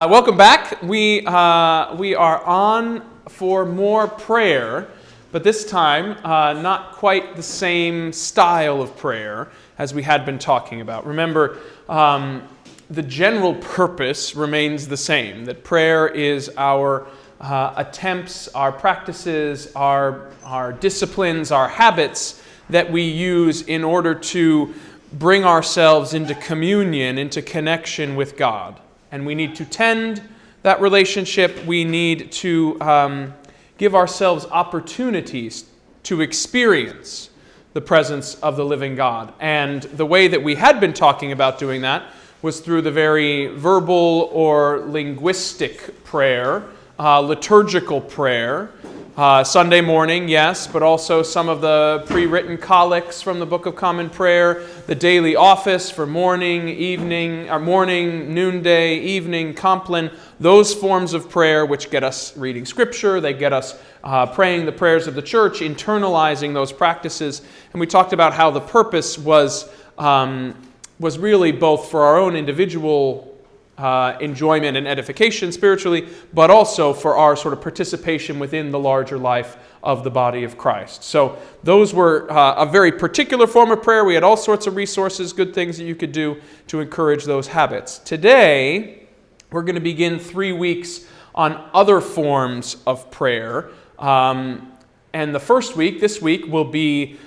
Welcome back. We are on for more prayer, but this time not quite the same style of prayer as we had been talking about. Remember, the general purpose remains the same, that prayer is our attempts, our practices, our disciplines, our habits that we use in order to bring ourselves into communion, into connection with God. And we need to tend that relationship. We need to give ourselves opportunities to experience the presence of the living God. And the way that we had been talking about doing that was through the very verbal or linguistic prayer, liturgical prayer, Sunday morning, yes, but also some of the pre-written collects from the Book of Common Prayer, the daily office for morning, evening, or morning, noonday, evening, compline, those forms of prayer which get us reading Scripture, they get us praying the prayers of the church, internalizing those practices. And we talked about how the purpose was really both for our own individual enjoyment and edification spiritually, but also for our sort of participation within the larger life of the body of Christ. So those were a very particular form of prayer. We had all sorts of resources, good things that you could do to encourage those habits. Today, we're going to begin 3 weeks on other forms of prayer. And the first week, this week, will be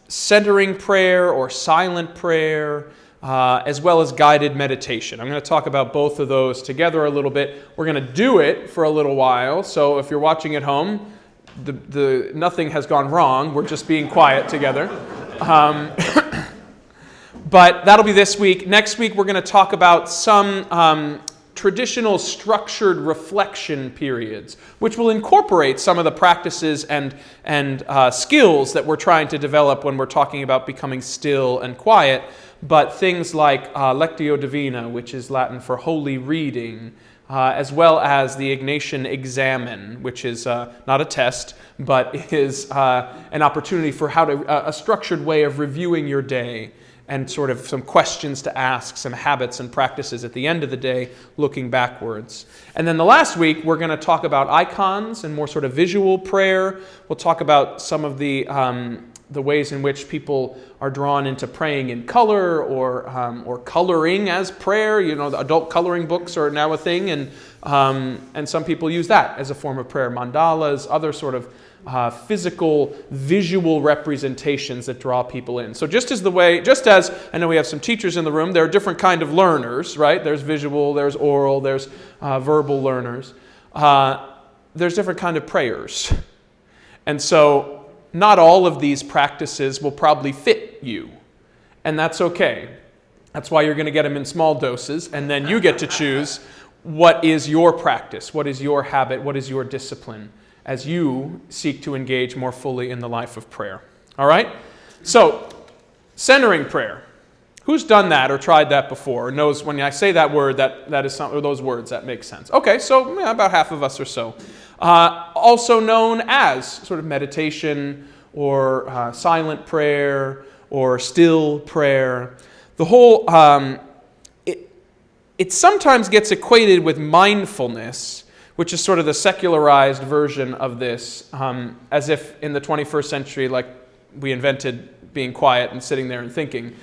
centering prayer or silent prayer, as well as guided meditation. I'm going to talk about both of those together a little bit. We're going to do it for a little while, so if you're watching at home, nothing has gone wrong. We're just being quiet together. But that'll be this week. Next week, we're going to talk about some traditional structured reflection periods, which will incorporate some of the practices and skills that we're trying to develop when we're talking about becoming still and quiet. But things like Lectio Divina, which is Latin for holy reading, as well as the Ignatian Examen, which is not a test, but is an opportunity for a structured way of reviewing your day and sort of some questions to ask, some habits and practices at the end of the day, looking backwards. And then the last week, we're going to talk about icons and more sort of visual prayer. We'll talk about some of the ways in which people are drawn into praying in color or coloring as prayer. You know, the adult coloring books are now a thing, and some people use that as a form of prayer. Mandalas, other sort of physical, visual representations that draw people in. So just as I know we have some teachers in the room, there are different kind of learners, right? There's visual, there's oral, there's verbal learners. There's different kind of prayers. And so not all of these practices will probably fit you, and that's okay. That's why you're going to get them in small doses, and then you get to choose what is your practice, what is your habit, what is your discipline as you seek to engage more fully in the life of prayer. All right? So, centering prayer. Who's done that or tried that before or knows when I say that word, that is some, or those words, that makes sense? Okay, so about half of us or so. Also known as sort of meditation or silent prayer or still prayer. The whole, it sometimes gets equated with mindfulness, which is sort of the secularized version of this, as if in the 21st century, like we invented being quiet and sitting there and thinking.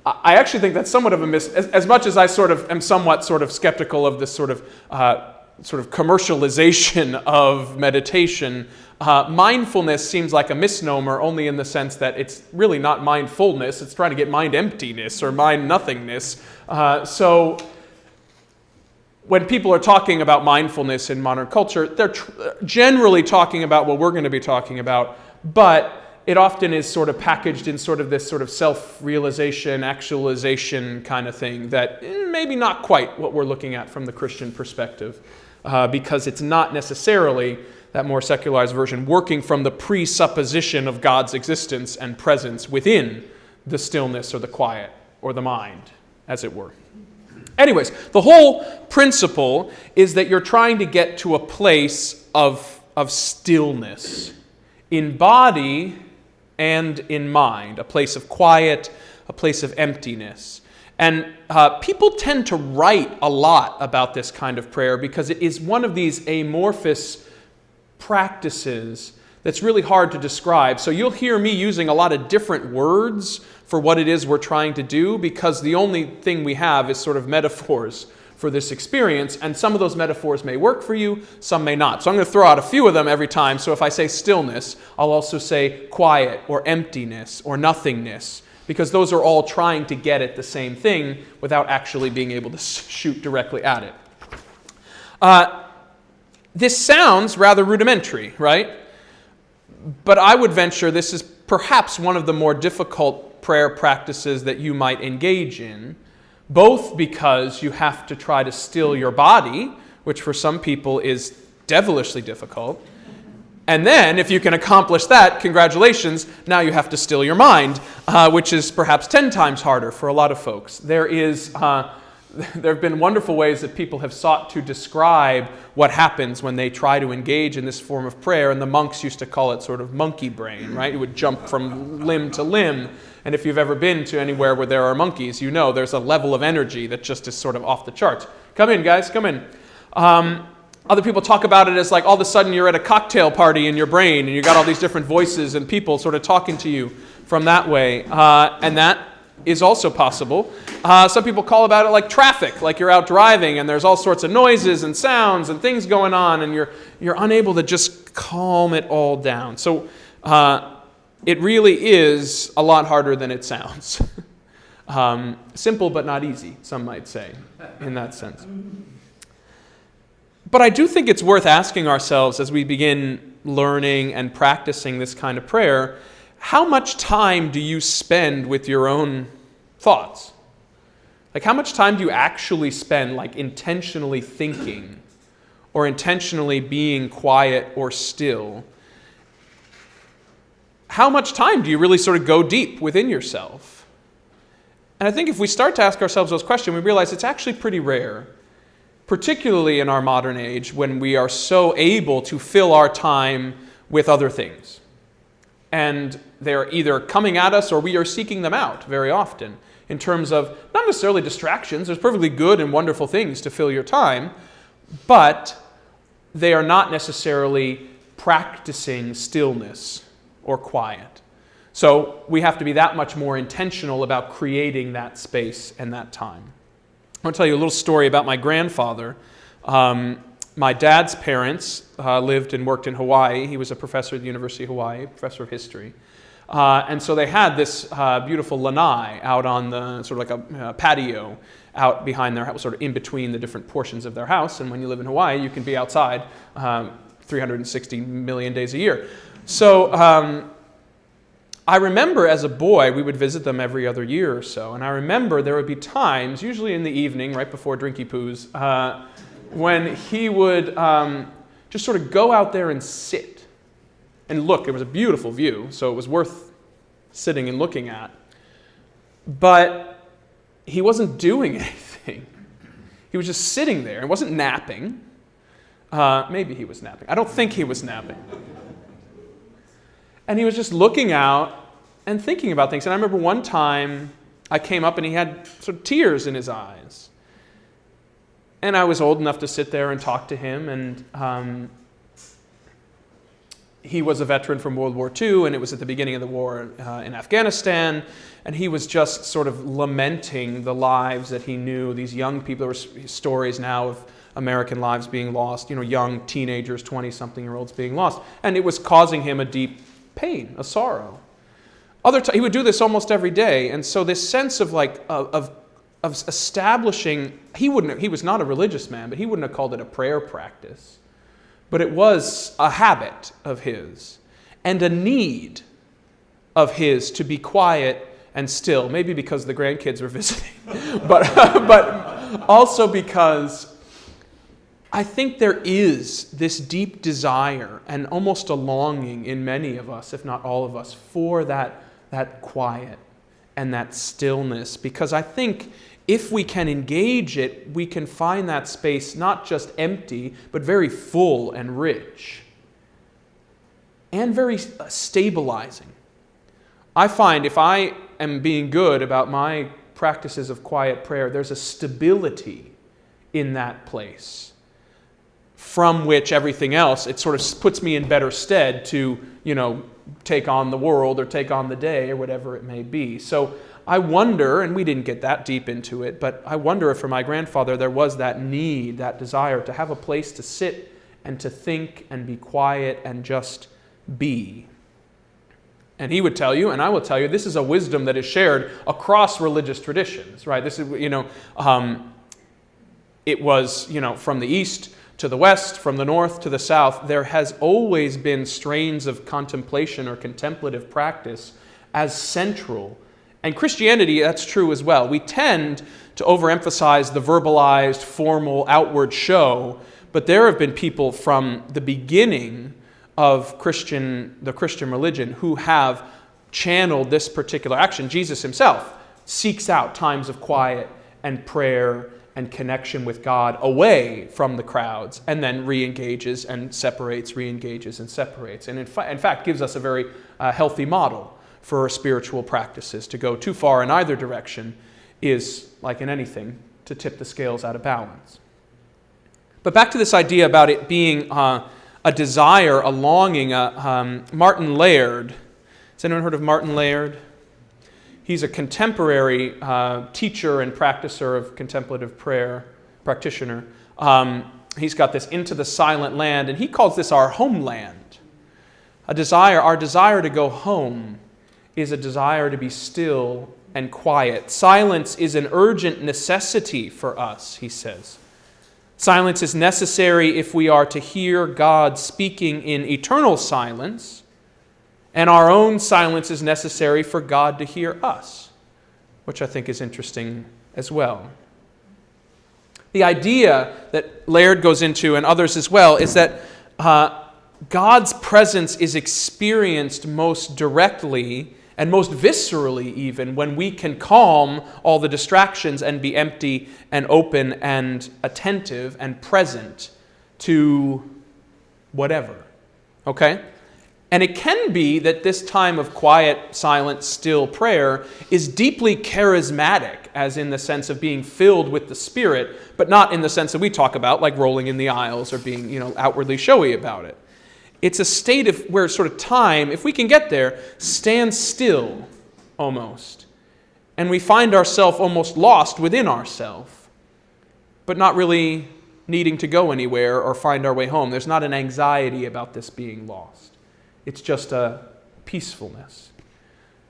I actually think that's somewhat of a as much as I sort of am somewhat sort of skeptical of this sort of commercialization of meditation. Mindfulness seems like a misnomer only in the sense that it's really not mindfulness. It's trying to get mind emptiness or mind nothingness. So when people are talking about mindfulness in modern culture, they're generally talking about what we're going to be talking about, but it often is sort of packaged in sort of this sort of self-realization, actualization kind of thing that maybe not quite what we're looking at from the Christian perspective, because it's not necessarily that more secularized version working from the presupposition of God's existence and presence within the stillness or the quiet or the mind, as it were. Anyways, the whole principle is that you're trying to get to a place of stillness in body and in mind, a place of quiet, a place of emptiness. And people tend to write a lot about this kind of prayer because it is one of these amorphous practices that's really hard to describe. So you'll hear me using a lot of different words for what it is we're trying to do because the only thing we have is sort of metaphors for this experience, and some of those metaphors may work for you, some may not. So I'm going to throw out a few of them every time. So if I say stillness, I'll also say quiet or emptiness or nothingness, because those are all trying to get at the same thing without actually being able to shoot directly at it. This sounds rather rudimentary, right? But I would venture this is perhaps one of the more difficult prayer practices that you might engage in, both because you have to try to still your body, which for some people is devilishly difficult, and then if you can accomplish that, congratulations, now you have to still your mind, which is perhaps 10 times harder for a lot of folks. There have been wonderful ways that people have sought to describe what happens when they try to engage in this form of prayer, and the monks used to call it sort of monkey brain, right? It would jump from limb to limb, and if you've ever been to anywhere where there are monkeys, you know there's a level of energy that just is sort of off the charts. Come in, guys, come in. Other people talk about it as like all of a sudden you're at a cocktail party in your brain, and you got all these different voices and people sort of talking to you from that way, and that is also possible. Some people call about it like traffic, like you're out driving and there's all sorts of noises and sounds and things going on, and you're unable to just calm it all down. So it really is a lot harder than it sounds. Simple but not easy, some might say, in that sense. But I do think it's worth asking ourselves as we begin learning and practicing this kind of prayer, how much time do you spend with your own thoughts? Like, how much time do you actually spend, like, intentionally thinking or intentionally being quiet or still? How much time do you really sort of go deep within yourself? And I think if we start to ask ourselves those questions, we realize it's actually pretty rare, particularly in our modern age when we are so able to fill our time with other things. And they're either coming at us or we are seeking them out very often in terms of not necessarily distractions. There's perfectly good and wonderful things to fill your time, but they are not necessarily practicing stillness or quiet. So we have to be that much more intentional about creating that space and that time. I want to tell you a little story about my grandfather. My dad's parents lived and worked in Hawaii. He was a professor at the University of Hawaii, professor of history. And so they had this beautiful lanai out on the sort of like a patio out behind their house, sort of in between the different portions of their house. And when you live in Hawaii, you can be outside 360 million days a year. So I remember as a boy, we would visit them every other year or so. And I remember there would be times, usually in the evening, right before Drinky Poos, when he would just sort of go out there and sit and look. It was a beautiful view, so it was worth sitting and looking at. But he wasn't doing anything. He was just sitting there. He wasn't napping. Maybe he was napping. I don't think he was napping. And he was just looking out and thinking about things. And I remember one time I came up and he had sort of tears in his eyes. And I was old enough to sit there and talk to him. And he was a veteran from World War II, and it was at the beginning of the war in Afghanistan. And he was just sort of lamenting the lives that he knew, these young people. There were stories now of American lives being lost, young teenagers, 20-something-year-olds being lost. And it was causing him a deep pain, a sorrow. He would do this almost every day. And so this sense of establishing, he was not a religious man, but he wouldn't have called it a prayer practice. But it was a habit of his and a need of his to be quiet and still, maybe because the grandkids were visiting, but also because I think there is this deep desire and almost a longing in many of us, if not all of us, for that quiet and that stillness. Because I think if we can engage it, we can find that space not just empty, but very full and rich and very stabilizing. I find if I am being good about my practices of quiet prayer, there's a stability in that place from which everything else, it sort of puts me in better stead to, take on the world or take on the day or whatever it may be. So I wonder, and we didn't get that deep into it, but I wonder if for my grandfather there was that need, that desire to have a place to sit and to think and be quiet and just be. And he would tell you, and I will tell you, this is a wisdom that is shared across religious traditions, right? This is, it was, from the East to the West, from the North to the South, there has always been strains of contemplation or contemplative practice as central. And Christianity, that's true as well. We tend to overemphasize the verbalized, formal, outward show, but there have been people from the beginning of the Christian religion who have channeled this particular action. Jesus himself seeks out times of quiet and prayer and connection with God away from the crowds, and then re-engages and separates, re-engages and separates. And in fact, gives us a very healthy model for spiritual practices. To go too far in either direction is, like in anything, to tip the scales out of balance. But back to this idea about it being a desire, a longing. Martin Laird. Has anyone heard of Martin Laird? He's a contemporary teacher and practicer of contemplative prayer, practitioner. He's got this Into the Silent Land, and he calls this our homeland. Our desire to go home is a desire to be still and quiet. Silence is an urgent necessity for us, he says. Silence is necessary if we are to hear God speaking in eternal silence, and our own silence is necessary for God to hear us, which I think is interesting as well. The idea that Laird goes into, and others as well, is that God's presence is experienced most directly and most viscerally even when we can calm all the distractions and be empty and open and attentive and present to whatever. Okay? And it can be that this time of quiet, silent, still prayer is deeply charismatic, as in the sense of being filled with the Spirit, but not in the sense that we talk about, like rolling in the aisles or being, outwardly showy about it. It's a state of where sort of time, if we can get there, stands still almost. And we find ourselves almost lost within ourselves, but not really needing to go anywhere or find our way home. There's not an anxiety about this being lost. It's just a peacefulness.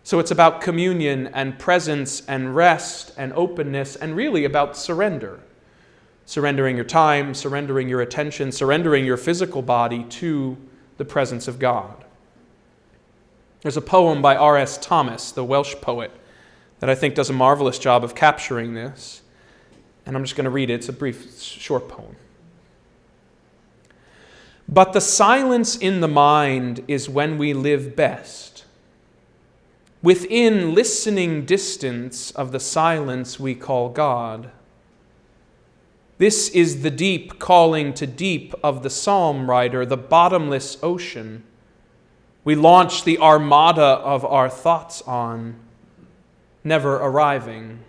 So it's about communion and presence and rest and openness, and really about surrender. Surrendering your time, surrendering your attention, surrendering your physical body to the presence of God. There's a poem by R.S. Thomas, the Welsh poet, that I think does a marvelous job of capturing this. And I'm just going to read it. It's a brief, short poem. But the silence in the mind is when we live best. Within listening distance of the silence we call God. This is the deep calling to deep of the psalm writer, the bottomless ocean. We launch the armada of our thoughts on, never arriving.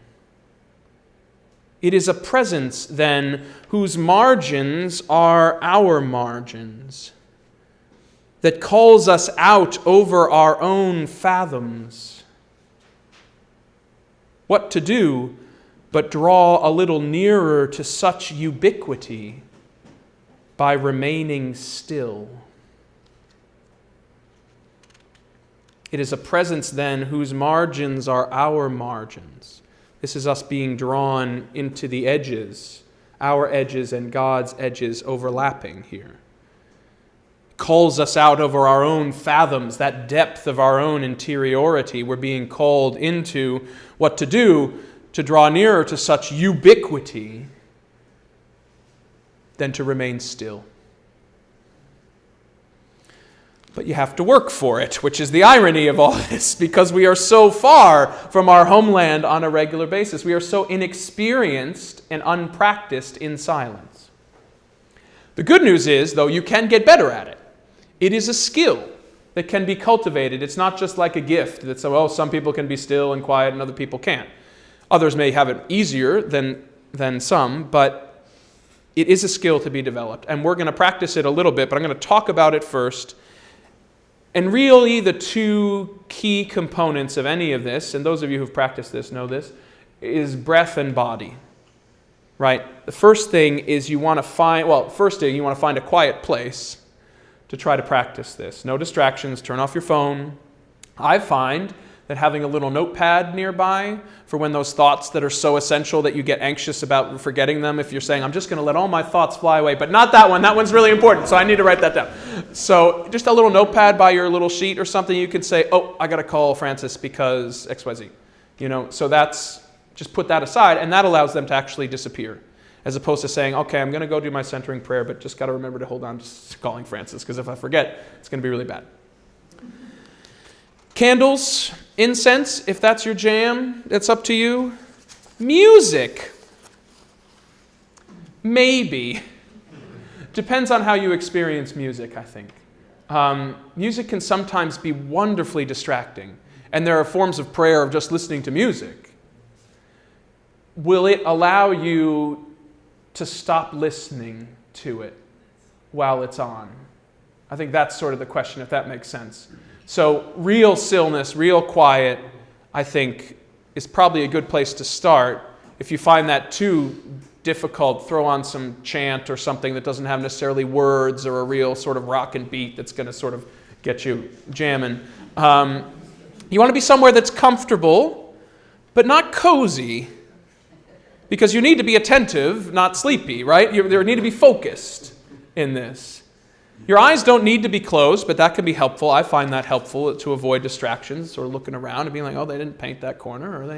It is a presence, then, whose margins are our margins, that calls us out over our own fathoms. What to do but draw a little nearer to such ubiquity by remaining still? It is a presence, then, whose margins are our margins. This is us being drawn into the edges, our edges and God's edges overlapping here. Calls us out over our own fathoms, that depth of our own interiority. We're being called into what to do to draw nearer to such ubiquity than to remain still. But you have to work for it, which is the irony of all this, because we are so far from our homeland on a regular basis. We are so inexperienced and unpracticed in silence. The good news is, though, you can get better at it. It is a skill that can be cultivated. It's not just like a gift that, some people can be still and quiet and other people can't. Others may have it easier than some, but it is a skill to be developed. And we're going to practice it a little bit, but I'm going to talk about it first. And really the two key components of any of this, and those of you who've practiced this know this, is breath and body. Right? The first thing is you want to find a quiet place to try to practice this. No distractions, turn off your phone. I find that having a little notepad nearby for when those thoughts that are so essential that you get anxious about forgetting them, if you're saying, I'm just going to let all my thoughts fly away, but not that one. That one's really important, so I need to write that down. So just a little notepad by your little sheet or something, you can say, oh, I got to call Francis because XYZ. So just put that aside, and that allows them to actually disappear, as opposed to saying, okay, I'm going to go do my centering prayer, but just got to remember to hold on to calling Francis, because if I forget, it's going to be really bad. Candles, incense, if that's your jam, it's up to you. Music, maybe. Depends on how you experience music, I think. Music can sometimes be wonderfully distracting, and there are forms of prayer of just listening to music. Will it allow you to stop listening to it while it's on? I think that's sort of the question, if that makes sense. So real stillness, real quiet, I think, is probably a good place to start. If you find that too difficult, throw on some chant or something that doesn't have necessarily words or a real sort of rock and beat that's going to sort of get you jamming. You want to be somewhere that's comfortable, but not cozy, because you need to be attentive, not sleepy, right? You need to be focused in this. Your eyes don't need to be closed, but that can be helpful. I find that helpful to avoid distractions, sort of looking around and being like, oh, they didn't paint that corner, or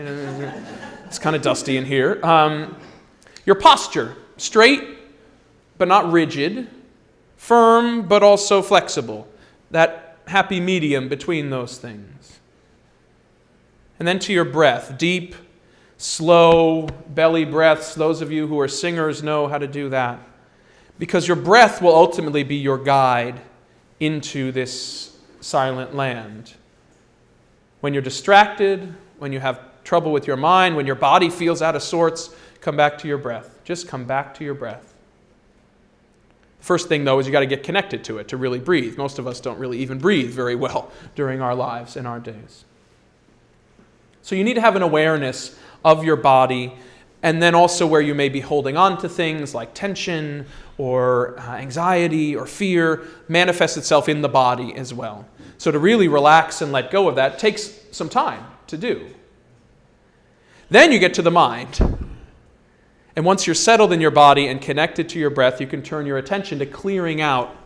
it's kind of dusty in here. Your posture, straight but not rigid, firm but also flexible, that happy medium between those things. And then to your breath, deep, slow belly breaths. Those of you who are singers know how to do that. Because your breath will ultimately be your guide into this silent land. When you're distracted, when you have trouble with your mind, when your body feels out of sorts, come back to your breath. Just come back to your breath. The first thing, though, is you got to get connected to it to really breathe. Most of us don't really even breathe very well during our lives and our days. So you need to have an awareness of your body, and then also where you may be holding on to things like tension or anxiety or fear manifests itself in the body as well. So to really relax and let go of that takes some time to do. Then you get to the mind. And once you're settled in your body and connected to your breath, you can turn your attention to clearing out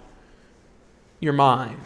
your mind.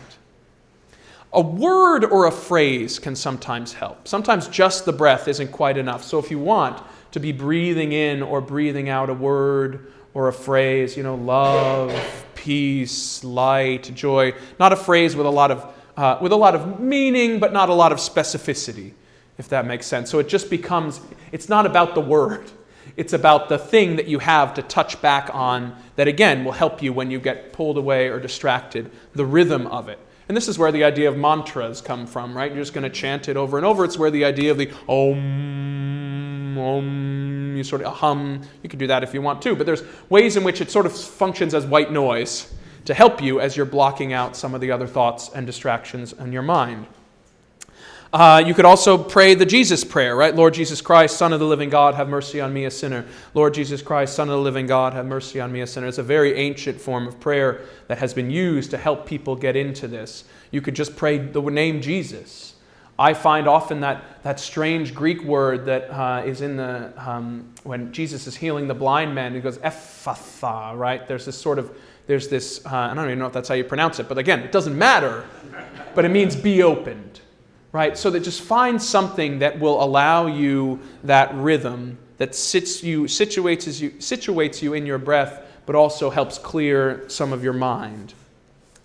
A word or a phrase can sometimes help. Sometimes just the breath isn't quite enough. So if you want to be breathing in or breathing out a word or a phrase, love, peace, light, joy, not a phrase with a lot of meaning, but not a lot of specificity, if that makes sense. So it just becomes, it's not about the word. It's about the thing that you have to touch back on that, again, will help you when you get pulled away or distracted, the rhythm of it. And this is where the idea of mantras come from, right? You're just going to chant it over and over. It's where the idea of the om, om, you sort of hum. You can do that if you want to, but there's ways in which it sort of functions as white noise to help you as you're blocking out some of the other thoughts and distractions in your mind. You could also pray the Jesus prayer, right? Lord Jesus Christ, Son of the living God, have mercy on me, a sinner. Lord Jesus Christ, Son of the living God, have mercy on me, a sinner. It's a very ancient form of prayer that has been used to help people get into this. You could just pray the name Jesus. I find often that strange Greek word that is in the, when Jesus is healing the blind man, he goes, Ephatha, right? There's this, I don't even know if that's how you pronounce it, but again, it doesn't matter, but it means be opened. Right, so that just find something that will allow you that rhythm that situates you in your breath, but also helps clear some of your mind.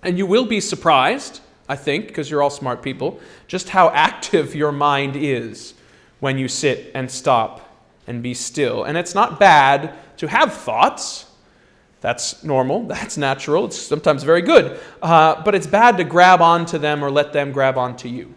And you will be surprised, I think, because you're all smart people, just how active your mind is when you sit and stop and be still. And it's not bad to have thoughts. That's normal, that's natural, it's sometimes very good. But it's bad to grab onto them or let them grab onto you.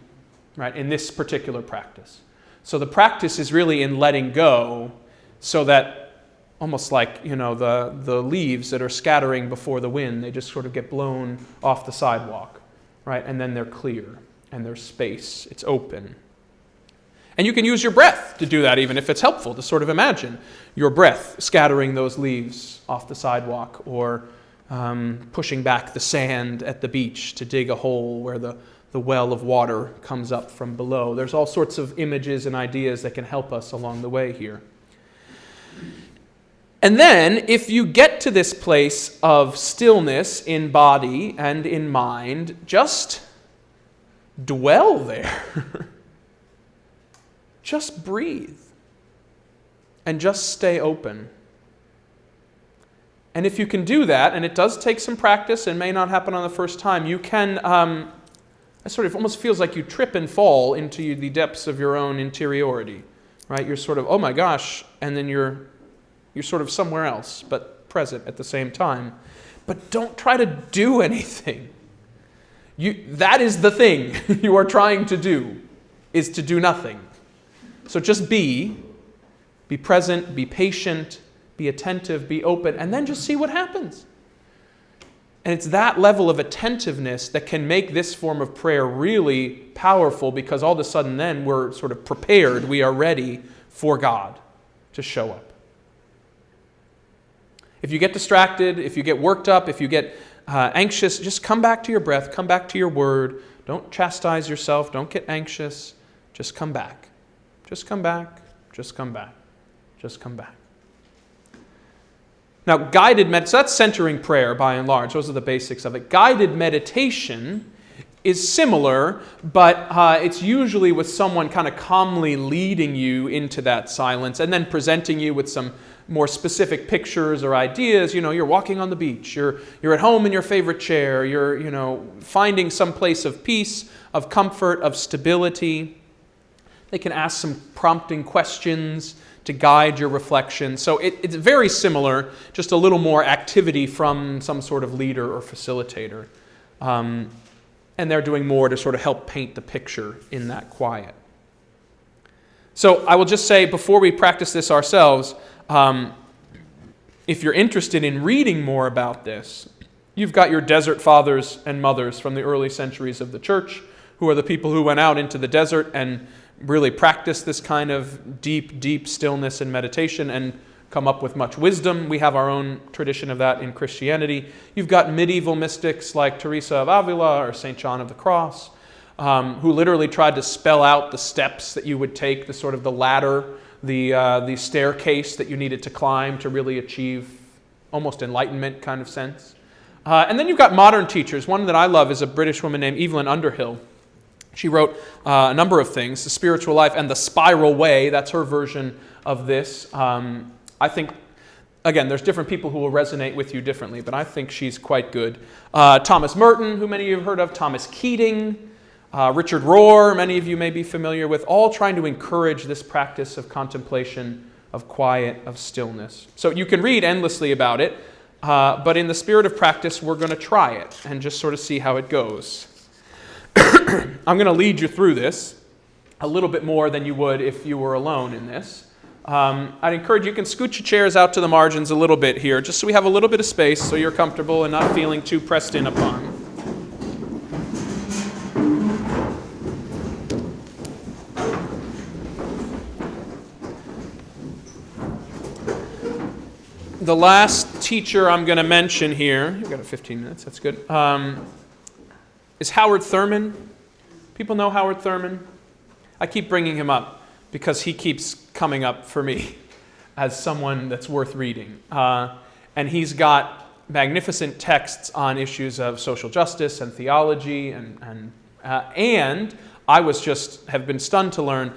Right, in this particular practice. So the practice is really in letting go, so that almost like, the leaves that are scattering before the wind, they just sort of get blown off the sidewalk, right? And then they're clear and there's space. It's open. And you can use your breath to do that, even if it's helpful to sort of imagine your breath scattering those leaves off the sidewalk, or pushing back the sand at the beach to dig a hole where the well of water comes up from below. There's all sorts of images and ideas that can help us along the way here. And then, if you get to this place of stillness in body and in mind, just dwell there. Just breathe. And just stay open. And if you can do that, and it does take some practice and may not happen on the first time, you can, it sort of almost feels like you trip and fall into the depths of your own interiority, right? You're sort of, oh my gosh, and then you're sort of somewhere else, but present at the same time. But don't try to do anything. That is the thing you are trying to do, is to do nothing. So just be present, be patient, be attentive, be open, and then just see what happens. And it's that level of attentiveness that can make this form of prayer really powerful, because all of a sudden then we're sort of prepared, we are ready for God to show up. If you get distracted, if you get worked up, if you get anxious, just come back to your breath, come back to your word. Don't chastise yourself, don't get anxious. Just come back. Just come back, just come back, just come back. Now, so that's centering prayer by and large. Those are the basics of it. Guided meditation is similar, but it's usually with someone kind of calmly leading you into that silence and then presenting you with some more specific pictures or ideas. You're walking on the beach, you're at home in your favorite chair, you're finding some place of peace, of comfort, of stability. They can ask some prompting questions to guide your reflection. So it's very similar, just a little more activity from some sort of leader or facilitator. And they're doing more to sort of help paint the picture in that quiet. So I will just say, before we practice this ourselves, if you're interested in reading more about this, you've got your desert fathers and mothers from the early centuries of the church, who are the people who went out into the desert and really practice this kind of deep, deep stillness and meditation and come up with much wisdom. We have our own tradition of that in Christianity. You've got medieval mystics like Teresa of Avila or St. John of the Cross, who literally tried to spell out the steps that you would take, the sort of the ladder, the staircase that you needed to climb to really achieve almost enlightenment kind of sense. And then you've got modern teachers. One that I love is a British woman named Evelyn Underhill. She wrote a number of things, The Spiritual Life and The Spiral Way. That's her version of this. I think, again, there's different people who will resonate with you differently, but I think she's quite good. Thomas Merton, who many of you have heard of, Thomas Keating, Richard Rohr, many of you may be familiar with, all trying to encourage this practice of contemplation, of quiet, of stillness. So you can read endlessly about it, but in the spirit of practice, we're going to try it and just sort of see how it goes. I'm going to lead you through this a little bit more than you would if you were alone in this. I'd encourage you can scoot your chairs out to the margins a little bit here, just so we have a little bit of space so you're comfortable and not feeling too pressed in upon. The last teacher I'm going to mention here, you've got 15 minutes, that's good, is Howard Thurman. People know Howard Thurman? I keep bringing him up because he keeps coming up for me as someone that's worth reading. And he's got magnificent texts on issues of social justice and theology, and I have been stunned to learn,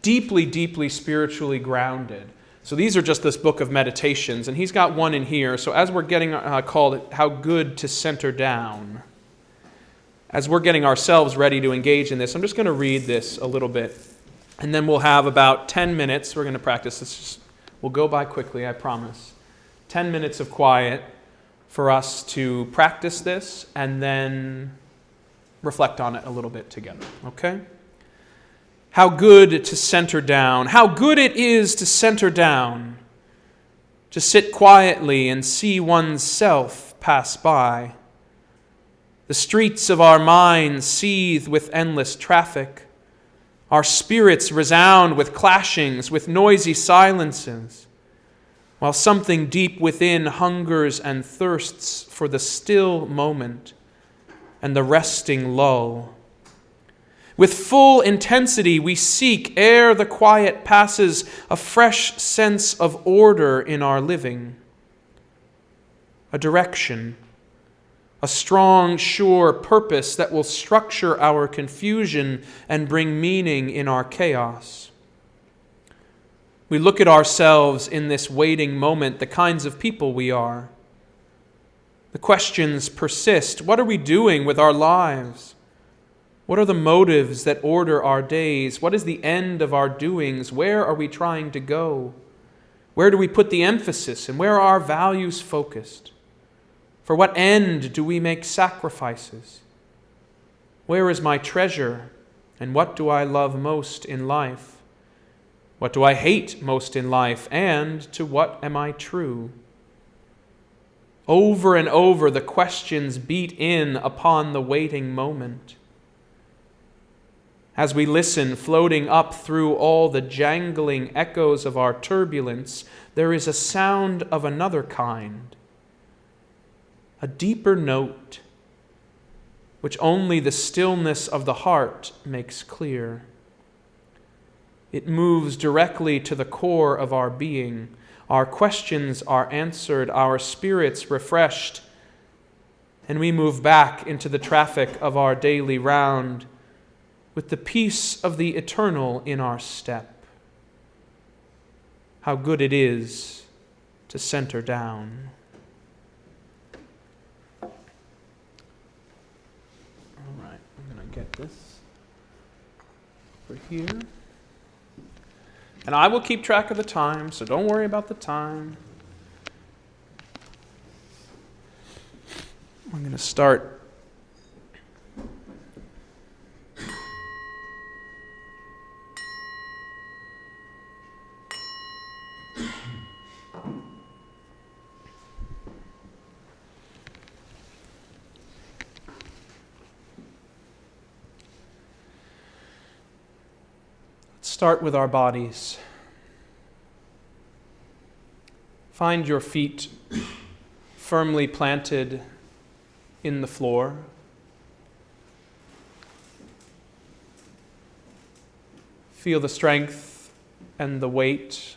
deeply, deeply spiritually grounded. So these are just this book of meditations, and he's got one in here. So as we're getting called How Good to Center Down, as we're getting ourselves ready to engage in this, I'm just going to read this a little bit, and then we'll have about 10 minutes. We're going to practice this. We'll go by quickly, I promise. 10 minutes of quiet for us to practice this and then reflect on it a little bit together, okay? How good to center down. How good it is to center down. To sit quietly and see one's self pass by. The streets of our minds seethe with endless traffic. Our spirits resound with clashings, with noisy silences, while something deep within hungers and thirsts for the still moment and the resting lull. With full intensity we seek, ere the quiet passes, a fresh sense of order in our living, a direction, a strong, sure purpose that will structure our confusion and bring meaning in our chaos. We look at ourselves in this waiting moment, the kinds of people we are. The questions persist. What are we doing with our lives? What are the motives that order our days? What is the end of our doings? Where are we trying to go? Where do we put the emphasis, and where are our values focused? For what end do we make sacrifices? Where is my treasure, and what do I love most in life? What do I hate most in life, and to what am I true? Over and over the questions beat in upon the waiting moment. As we listen, floating up through all the jangling echoes of our turbulence, there is a sound of another kind, a deeper note, which only the stillness of the heart makes clear. It moves directly to the core of our being. Our questions are answered, our spirits refreshed, and we move back into the traffic of our daily round with the peace of the eternal in our step. How good it is to center down. All right, I'm going to get this over here. And I will keep track of the time, so don't worry about the time. I'm going to start with our bodies. Find your feet firmly planted in the floor. Feel the strength and the weight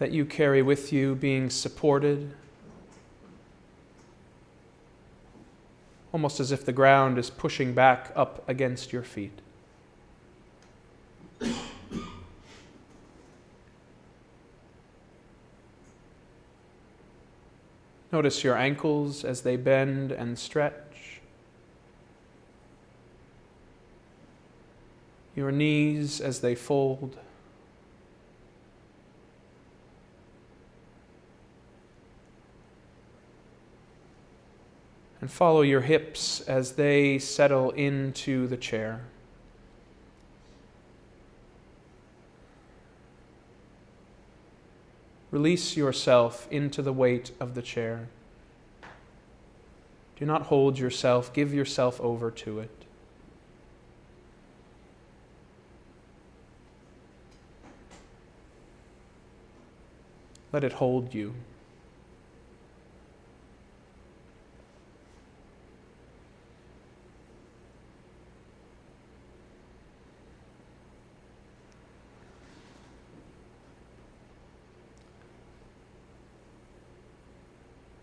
that you carry with you being supported, almost as if the ground is pushing back up against your feet. Notice your ankles as they bend and stretch, your knees as they fold, and follow your hips as they settle into the chair. Release yourself into the weight of the chair. Do not hold yourself. Give yourself over to it. Let it hold you.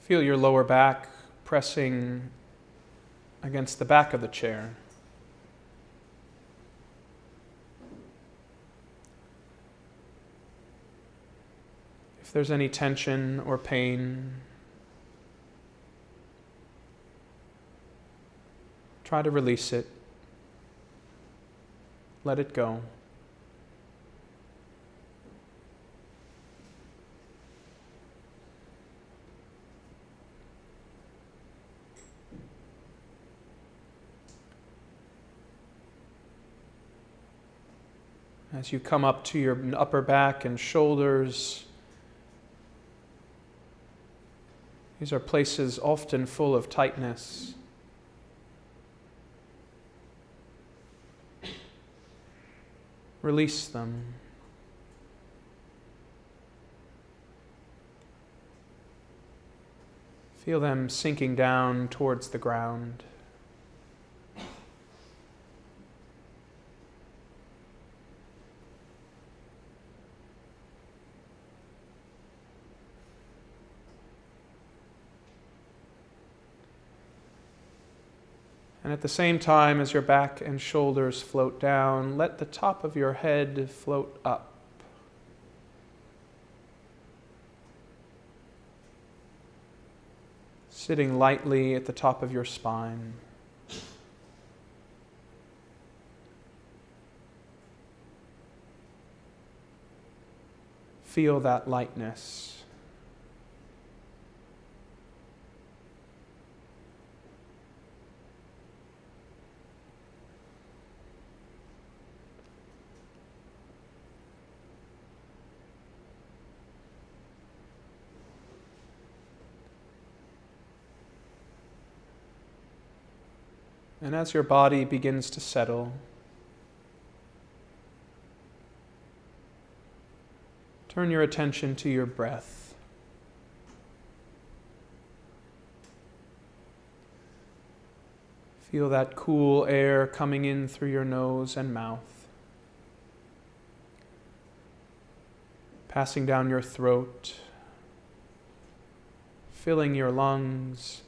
Feel your lower back pressing against the back of the chair. If there's any tension or pain, try to release it. Let it go. As you come up to your upper back and shoulders, these are places often full of tightness. Release them. Feel them sinking down towards the ground. And at the same time, as your back and shoulders float down, let the top of your head float up. Sitting lightly at the top of your spine. Feel that lightness. And as your body begins to settle, turn your attention to your breath. Feel that cool air coming in through your nose and mouth, passing down your throat, filling your lungs,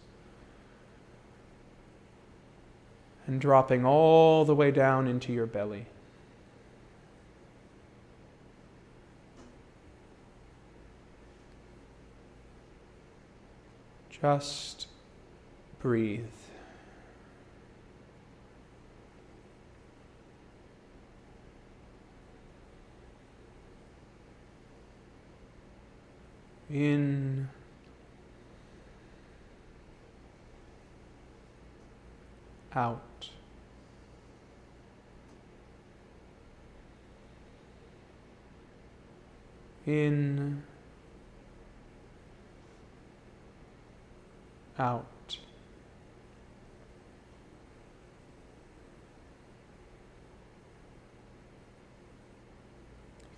and dropping all the way down into your belly. Just breathe. In out. In, out.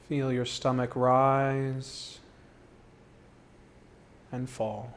Feel your stomach rise and fall.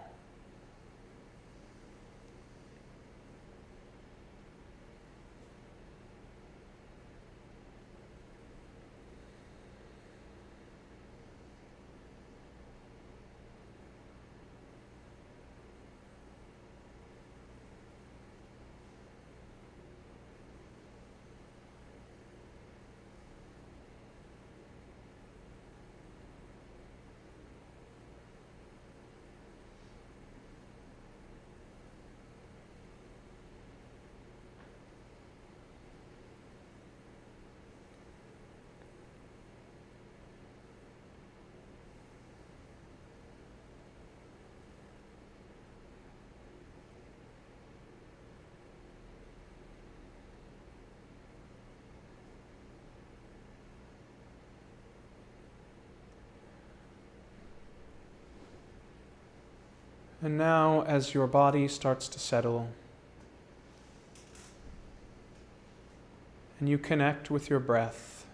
And now, as your body starts to settle, and you connect with your breath,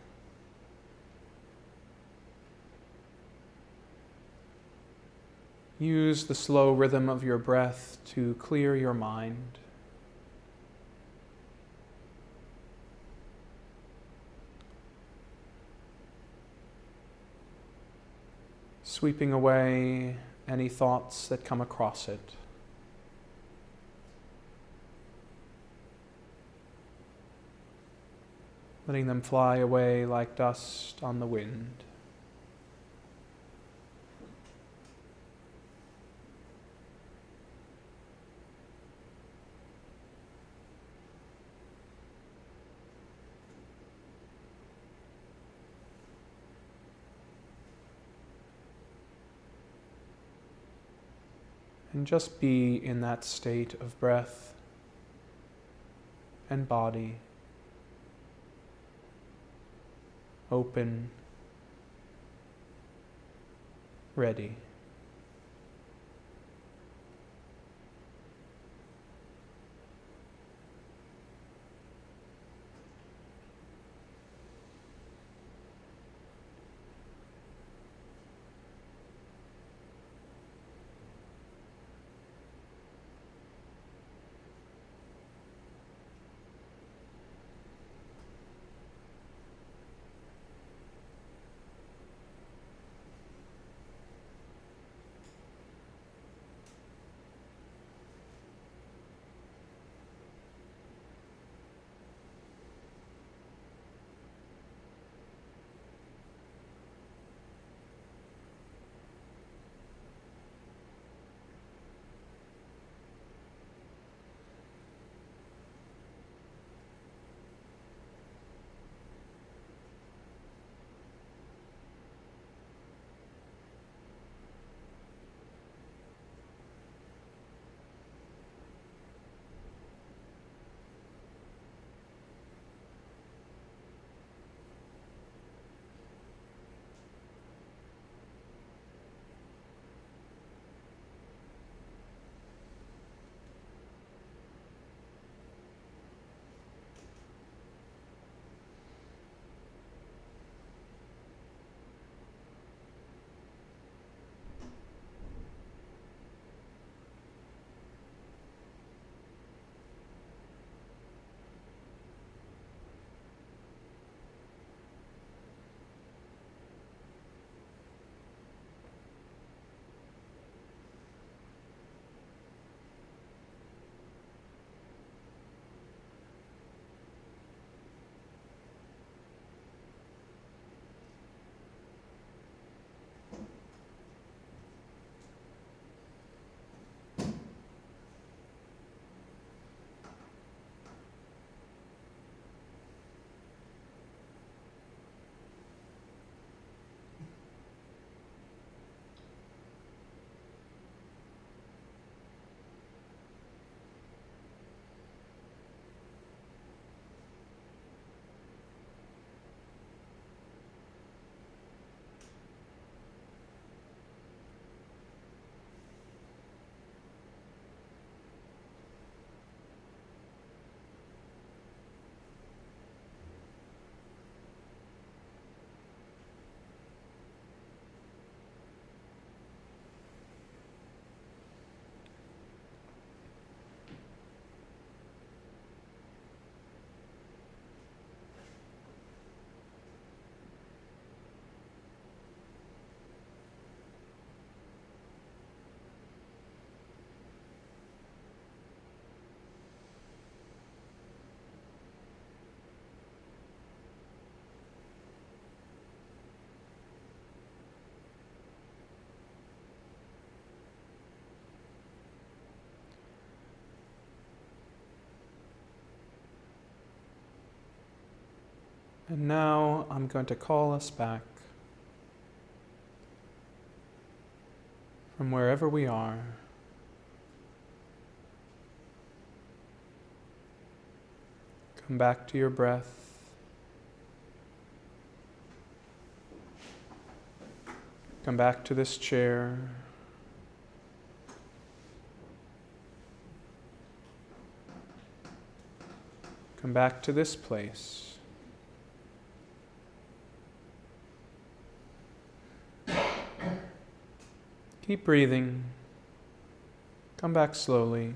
use the slow rhythm of your breath to clear your mind. Sweeping away any thoughts that come across it. Letting them fly away like dust on the wind. And just be in that state of breath and body open, ready. And now I'm going to call us back from wherever we are. Come back to your breath. Come back to this chair. Come back to this place. Keep breathing. Come back slowly.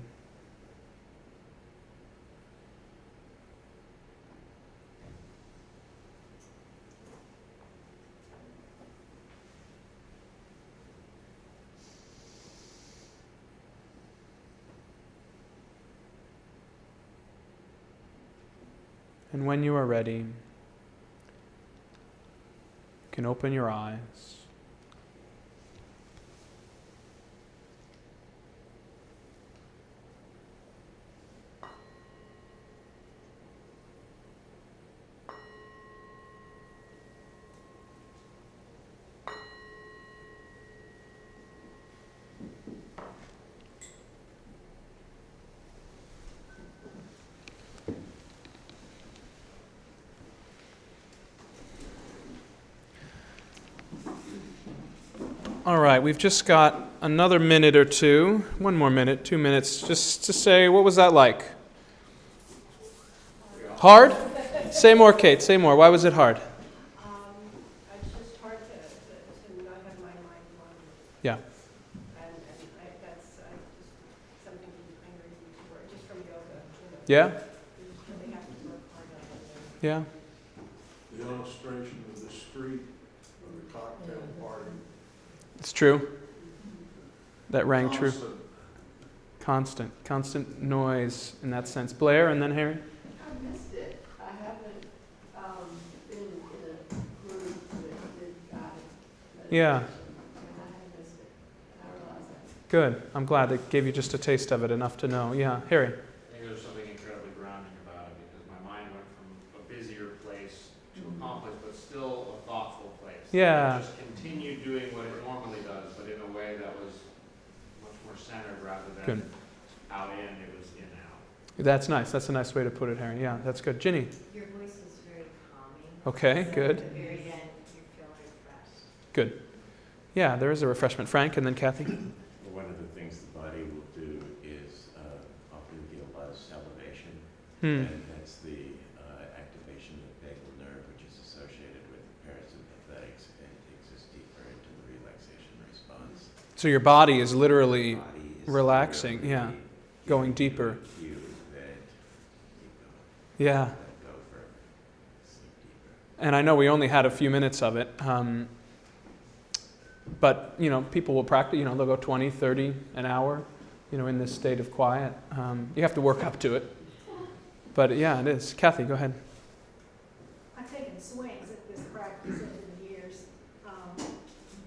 And when you are ready, you can open your eyes. All right, we've just got another minute or two, one more minute, 2 minutes, just to say, what was that like? Hard? Say more, Kate, say more. Why was it hard? It's just hard to not have my mind wandering. Yeah. And that's just something I'm ready to work, just from yoga. Yeah? You just really have to work hard on it. Yeah. The illustration of the street or the cocktail party. It's true. That rang true. Constant. Constant noise in that sense. Blair and then Harry? I missed it. I haven't been in a group that did guided Yeah. meditation, and I missed it. I realize that. Good. I'm glad it gave you just a taste of it, enough to know. Yeah. Harry? I think there's something incredibly grounding about it because my mind went from a busier place to accomplish, but still a thoughtful place. Yeah. It just continued doing what it normally does, but in a way that was much more centered rather than Good. out in, it was in out. That's nice. That's a nice way to put it, Harry. Yeah, that's good. Ginny? Your voice is very calming. Okay, So good. At the very end, you feel refreshed. Good. Yeah, there is a refreshment. Frank and then Kathy? One of the things the body will do is often feel buzz elevation, Hmm. and that's the activation of the vagal nerve, which is associated with parasympathetics, and takes us deeper into the relaxation response. So your body is literally The body is relaxing, literally yeah, going giving you deeper. a cue that keep going, Yeah. let go further, sleep deeper. And I know we only had a few minutes of it, but, people will practice, they'll go 20, 30, an hour, in this state of quiet. You have to work up to it. But yeah, it is. Kathy, go ahead. I've taken swings at this practice over the years.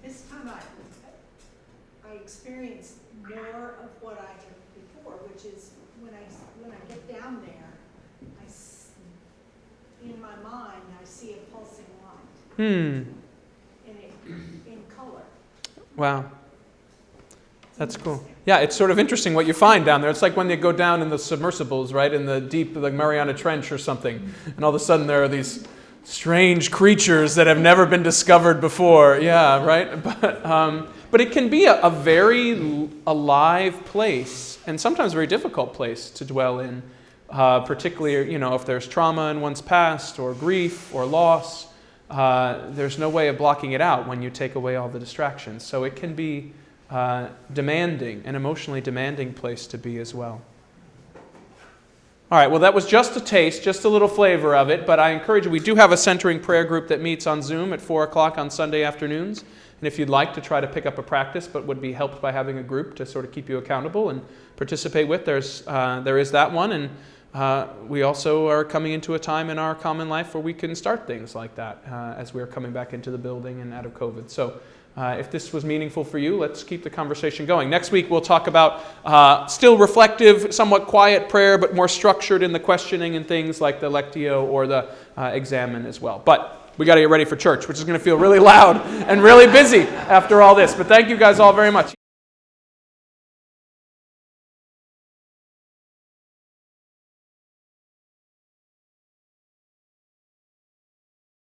This time I experienced more of what I had before, which is when I get down there, in my mind, I see a pulsing light in color. Wow. That's cool. Yeah, it's sort of interesting what you find down there. It's like when you go down in the submersibles, right, in the deep, like Mariana Trench or something, and all of a sudden there are these strange creatures that have never been discovered before. Yeah, right? But it can be a very alive place, and sometimes a very difficult place to dwell in, particularly, if there's trauma in one's past, or grief, or loss. There's no way of blocking it out when you take away all the distractions. So it can be demanding, an emotionally demanding place to be as well. All right, well, that was just a taste, just a little flavor of it, but I encourage you, we do have a centering prayer group that meets on Zoom at 4 o'clock on Sunday afternoons, and if you'd like to try to pick up a practice but would be helped by having a group to sort of keep you accountable and participate with, there is that one, and we also are coming into a time in our common life where we can start things like that as we're coming back into the building and out of COVID. So if this was meaningful for you, let's keep the conversation going. Next week we'll talk about still reflective, somewhat quiet prayer, but more structured in the questioning and things like the Lectio or the Examen as well. But we got to get ready for church, which is going to feel really loud and really busy after all this. But thank you guys all very much.